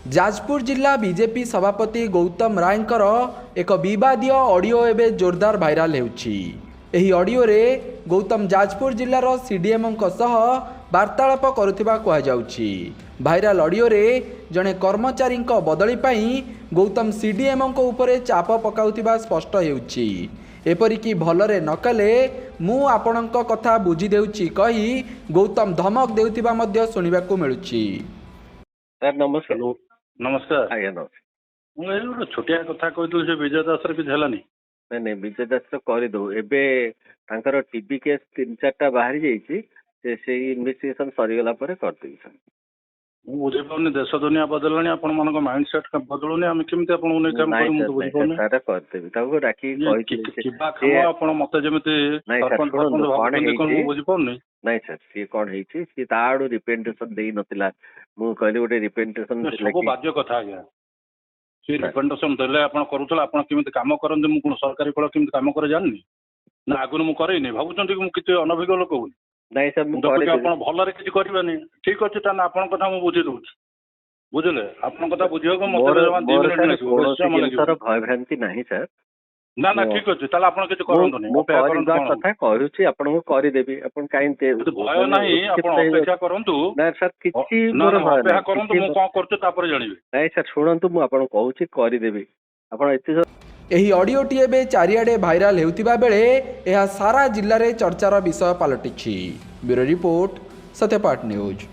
जाजपुर जिला बीजेपी सभापति गौतम रायंकर एक विवादीय ऑडियो एवं जोरदार भाइराल होउछि। एही ऑडियो रे गौतम जाजपुर जिलार सीडीएम वार्तालाप करुथिबा कहा जाउछि। भाइराल ऑडियो रे जणे कर्मचारी बदली पाई गौतम सीडीएम उपरे चाप पकाउथिबा स्पष्ट हेउछि। एपरिकी भलरे नकले मु आपणक कथा बुझी देउछि कही गौतम धमक देउथिबा मध्य सुनिबाकू मिलुछि। सर नमस्कार। नमस्कार आज्ञा नमस्कार। मुझे गोटे छोटिया कथा कही विजय दास किसी है नहीं विजय दास तो करदे एबे तांकर टीबी केस 3-4टा बाहरी जाइए से इन्वेस्टिगेशन सरीगला करदेवी सर। मुझे बुझीपारे देश दुनिया बदल आपण मान माइंड सेट बदलुनि आम केमी मत बुझीपारे नहीं सर सी कौन सी ताड़ू रिप्रेजेंटेशन दे नथिला मु कहली गोटे रिप्रेजेंटेशन सब बाध्य कथा आज्ञा सी रिप्रेजेंटेशन देले आपण करूथला आपण केमिति काम करंदे मु कोन सरकारी फल केमिति काम करे जाननी ना आगुन मु करैनी भाबुचंती कि मु किते अनभिज्ञ लोक होई नहीं सर मु आपण भलरे किछि करबानी ठीक अछि ता आपण कथा मु बुझी दउछि बुझले आपण कथा बुझियो को मते जमा 2 मिनिट सर भय भ्रांति नहीं सर ना ना ठीक अछि ताला आपण किछि करंतनी मु कथा कहूछि आपण को करि देबी आपण काइन ते भय नाही आपण अपेक्षा करंतु ना सर किछि मोर भय अपेक्षा करंतु मु कोन करछु तापर जानिबे नहीं सर सुनंतु मु आपण कहूछि करि देबी आपण एते एही ऑडियोटी एबे चारिआडे भाइराल हेउथिबा बेले एहा सारा जिल्ला रे चर्चार विषय पलटिछि। Bureau report Satyapath news.